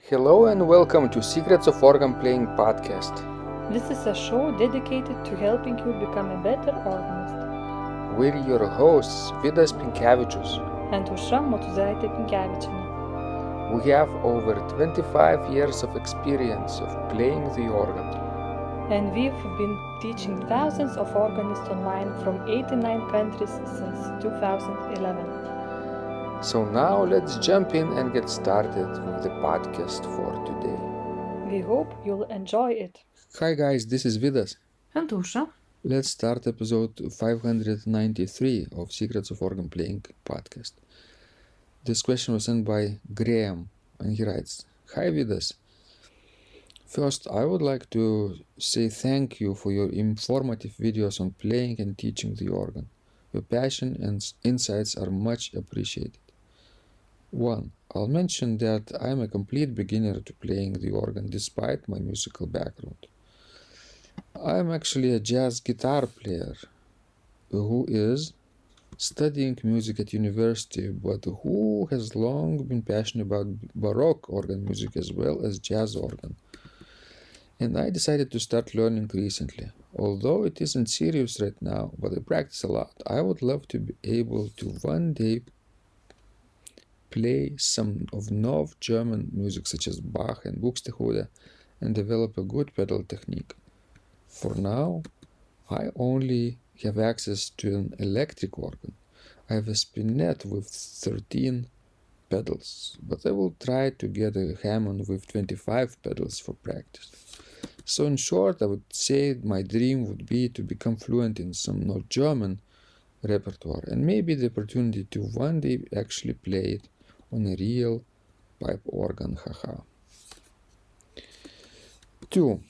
Hello and welcome to Secrets of Organ Playing podcast. This is a show dedicated to helping you become a better organist. We're your hosts, Vidas And Aušra Motuzaitė Pinkevičienė. We have over 25 years of experience of playing the organ. And we've been teaching thousands of organists online from 89 countries since 2011. So now let's jump in and get started with the podcast for today. We hope you'll enjoy it. Hi guys, this is Vidas. And Aušra. Let's start episode 593 of Secrets of Organ Playing podcast. This question was sent by Graham and he writes, Hi Vidas. First, I would like to say thank you for your informative videos on playing and teaching the organ. Your passion and insights are much appreciated. 1. I'll mention that I'm a complete beginner to playing the organ despite my musical background. I'm actually a jazz guitar player who is studying music at university, but who has long been passionate about Baroque organ music as well as jazz organ. And I decided to start learning recently. Although it isn't serious right now, but I practice a lot, I would love to be able to one day play some of North German music such as Bach and Buxtehude and develop a good pedal technique. For now, I only have access to an electric organ. I have a spinet with 13 pedals, but I will try to get a Hammond with 25 pedals for practice. So in short, I would say my dream would be to become fluent in some North German repertoire and maybe the opportunity to one day actually play it on a real pipe organ, haha. 2.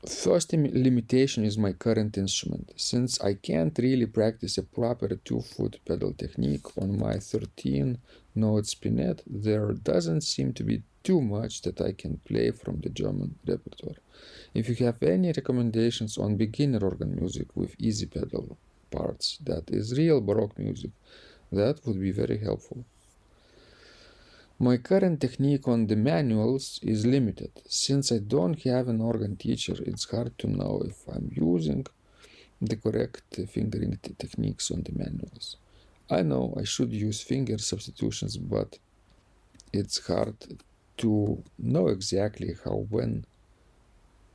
First limitation is my current instrument. Since I can't really practice a proper 2-foot pedal technique on my 13-note spinet, there doesn't seem to be too much that I can play from the German repertoire. If you have any recommendations on beginner organ music with easy pedal parts, that is real Baroque music, that would be very helpful. My current technique on the manuals is limited. Since I don't have an organ teacher, it's hard to know if I'm using the correct fingering techniques on the manuals. I know I should use finger substitutions, but it's hard to know exactly how when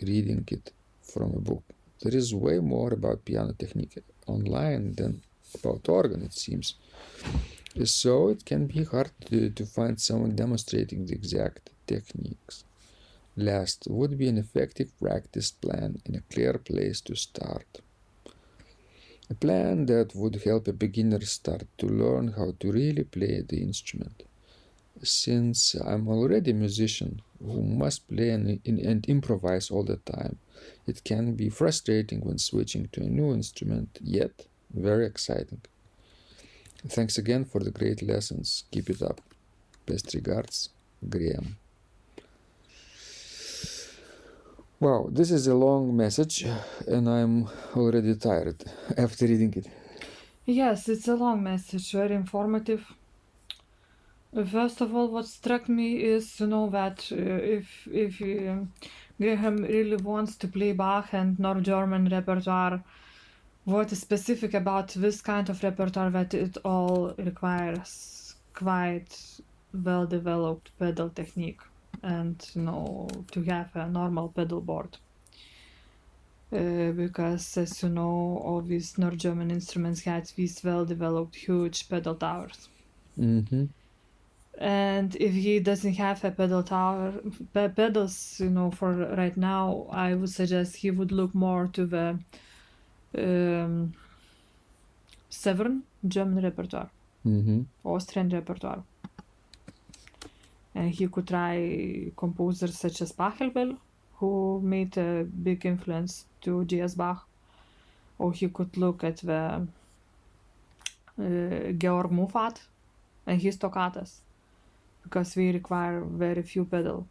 reading it from a book. There is way more about piano technique online than about organ, it seems. So it can be hard to find someone demonstrating the exact techniques. Last would be an effective practice plan in a clear place to start. A plan that would help a beginner start to learn how to really play the instrument. Since I'm already a musician who must play and improvise all the time, it can be frustrating when switching to a new instrument, yet very exciting. Thanks again for the great lessons. Keep it up. Best regards, Graham. Wow, this is a long message and I'm already tired after reading it. Yes, it's a long message, very informative. First of all, what struck me is, that if Graham really wants to play Bach and North German repertoire, what is specific about this kind of repertoire that it all requires quite well-developed pedal technique and, to have a normal pedal board. Because, as you know, all these North German instruments had these well-developed huge pedal towers. Mm-hmm. And if he doesn't have a pedals, for right now, I would suggest he would look more to the Southern German repertoire, Austrian repertoire. And he could try composers such as Pachelbel, who made a big influence to J.S. Bach. Or he could look at the Georg Muffat and his toccatas, because we require very few pedal.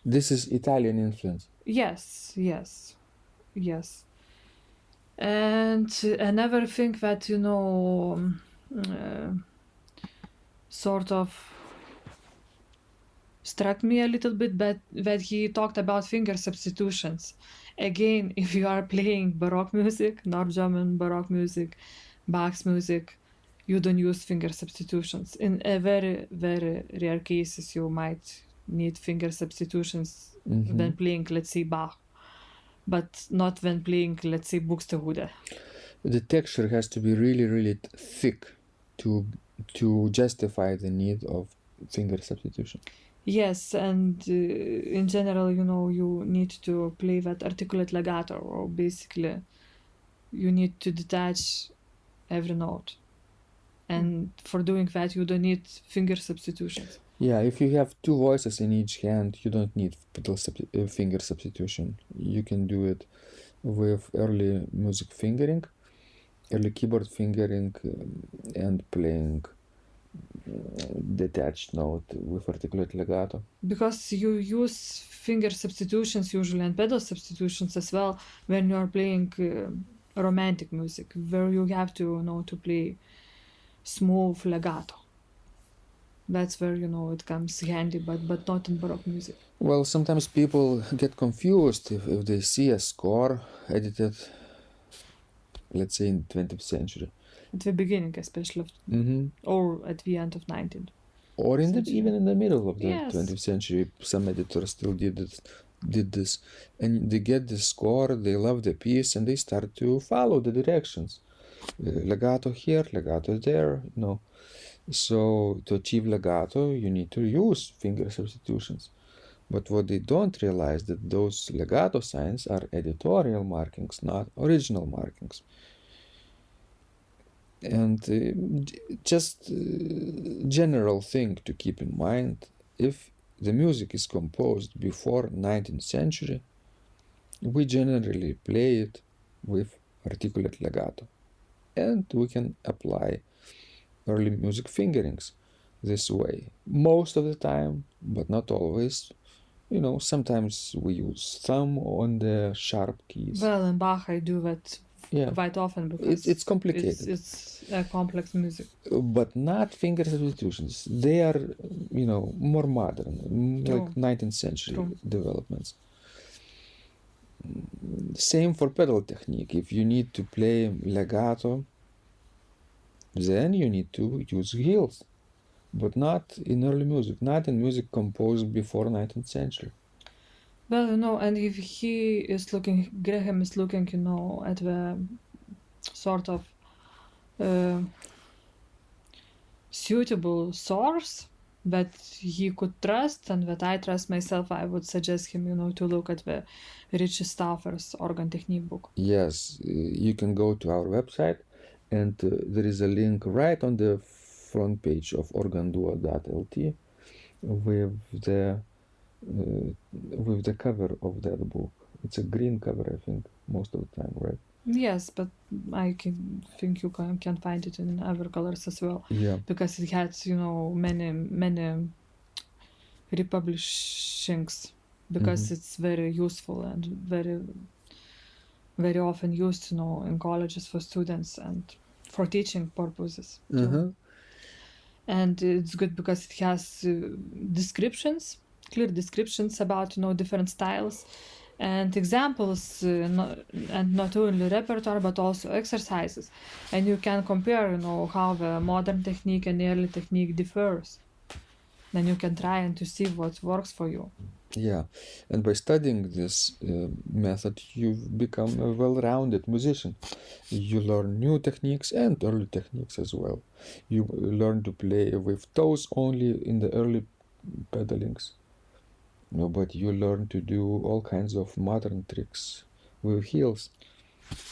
This is Italian influence. Yes. And I never think that, sort of struck me a little bit, but that he talked about finger substitutions. Again, if you are playing Baroque music, North German Baroque music, Bach's music, you don't use finger substitutions. In a very, very rare cases, you might need finger substitutions when playing, let's say, Bach, but not when playing, let's say, Buxtehude. The texture has to be really, really thick to justify the need of finger substitution. Yes, and in general, you need to play that articulate legato, or basically you need to detach every note. And for doing that, you don't need finger substitutions. Yeah, if you have two voices in each hand, you don't need finger substitution. You can do it with early music fingering, early keyboard fingering, and playing detached note with articulate legato. Because you use finger substitutions usually and pedal substitutions as well when you are playing romantic music, where you have to know to play smooth legato. That's where it comes handy, but not in Baroque music. Well, sometimes people get confused if they see a score edited, let's say, in 20th century. At the beginning, especially, or at the end of 19th. Or even in the middle of the Yes. 20th century, some editors still did this. And they get the score, they love the piece, and they start to follow the directions. Legato here, legato there, So to achieve legato, you need to use finger substitutions. But what they don't realize that those legato signs are editorial markings, not original markings. And just general thing to keep in mind, if the music is composed before 19th century, we generally play it with articulate legato. And we can apply early music fingerings this way. Most of the time, but not always. Sometimes we use thumb on the sharp keys. Well, in Bach I do that quite often because it's complicated. It's a complex music. But not finger substitutions. They are, more modern, like 19th century developments. Same for pedal technique. If you need to play legato, then you need to use heels. But not in early music, not in music composed before 19th century. Well, and if Graham is looking, at the sort of suitable source that he could trust and that I trust myself, I would suggest him, to look at the Richie Stauffer's organ technique book. Yes, you can go to our website, and there is a link right on the front page of organduo.lt with the cover of that book. It's a green cover, I think, most of the time, right? Yes, but I think you can find it in other colors as well. Yeah. Because it has, many republishings. Because it's very useful and very, very often used, in colleges for students and for teaching purposes. And it's good because it has clear descriptions about, different styles and examples, and not only repertoire but also exercises. And you can compare, how the modern technique and the early technique differs. Then you can try and to see what works for you. Yeah, and by studying this method, you become a well-rounded musician. You learn new techniques and early techniques as well. You learn to play with toes only in the early pedalings. But you learn to do all kinds of modern tricks with heels.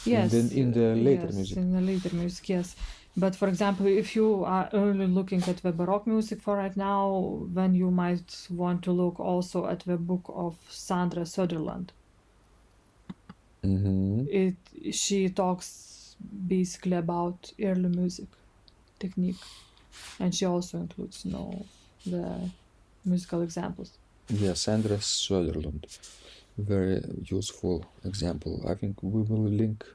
Yes. In the later music. In the later music, yes. But for example, if you are only looking at the Baroque music for right now, then you might want to look also at the book of Sandra Söderlund. She talks basically about early music technique, and she also includes, the musical examples. Yeah, Sandra Söderlund, very useful example. I think we will link.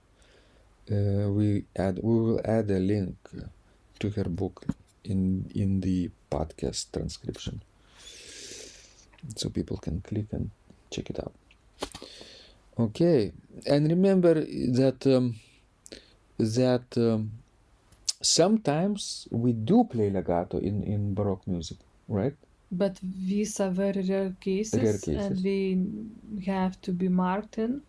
We will add a link to her book in the podcast transcription. so people can click and check it out. Okay, and remember that sometimes we do play legato in Baroque music, right? But these are very rare cases, Rare cases. and we have to be marked in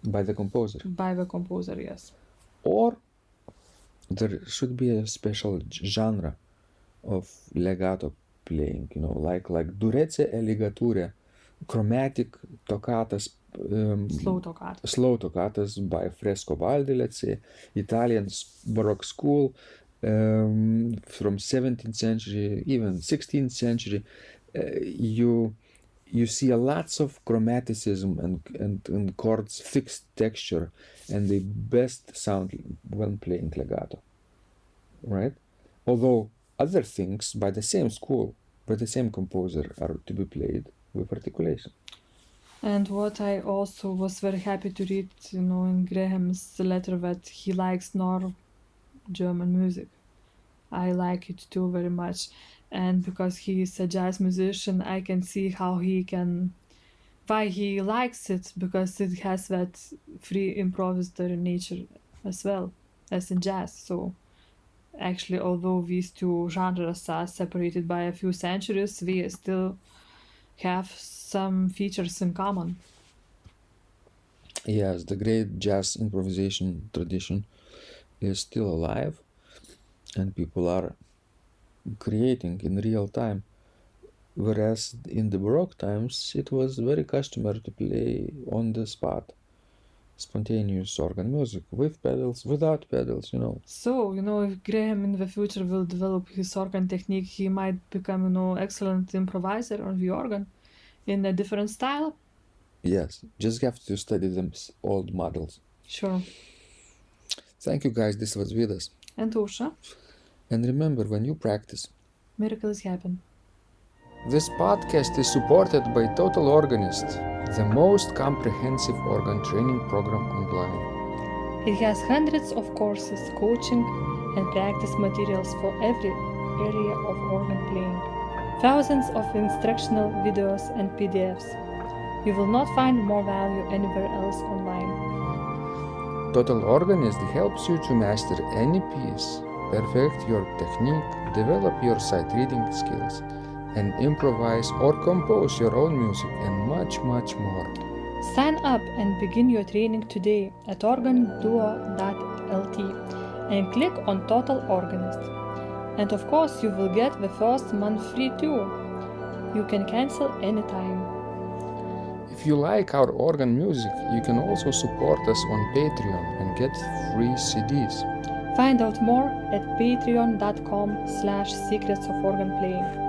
By the composer. by the composer, yes. Or there should be a special genre of legato playing, like durezze e ligature, chromatic toccatas, slow toccatas by Frescobaldi, let's say, Italian Baroque school, from 17th century, even 16th century. You see lots of chromaticism and chords, fixed texture, and they best sound when playing legato, right? Although other things by the same school, by the same composer, are to be played with articulation. And what I also was very happy to read, in Graham's letter, that he likes German music. I like it too very much. And because he is a jazz musician, I can see why he likes it, because it has that free improvisatory nature as well as in jazz. So actually, although these two genres are separated by a few centuries, we still have some features in common. Yes, the great jazz improvisation tradition is still alive, and people are creating in real time. Whereas in the Baroque times, it was very customary to play on the spot, spontaneous organ music, with pedals, without pedals, So, if Graham in the future will develop his organ technique, he might become, excellent improviser on the organ in a different style. Yes, just have to study them old models. Sure. Thank you, guys. This was Vidas. And Usha, And remember, when you practice, miracles happen. this podcast is supported by Total Organist, the most comprehensive organ training program online. It has hundreds of courses, coaching, and practice materials for every area of organ playing. Thousands of instructional videos and PDFs. You will not find more value anywhere else online. Total Organist helps you to master any piece, perfect your technique, develop your sight reading skills, and improvise or compose your own music, and much, much more. Sign up and begin your training today at organduo.lt and click on Total Organist. And of course, you will get the first month free too. You can cancel anytime. If you like our organ music, you can also support us on Patreon and get free CDs. Find out more at patreon.com/secrets of organ playing.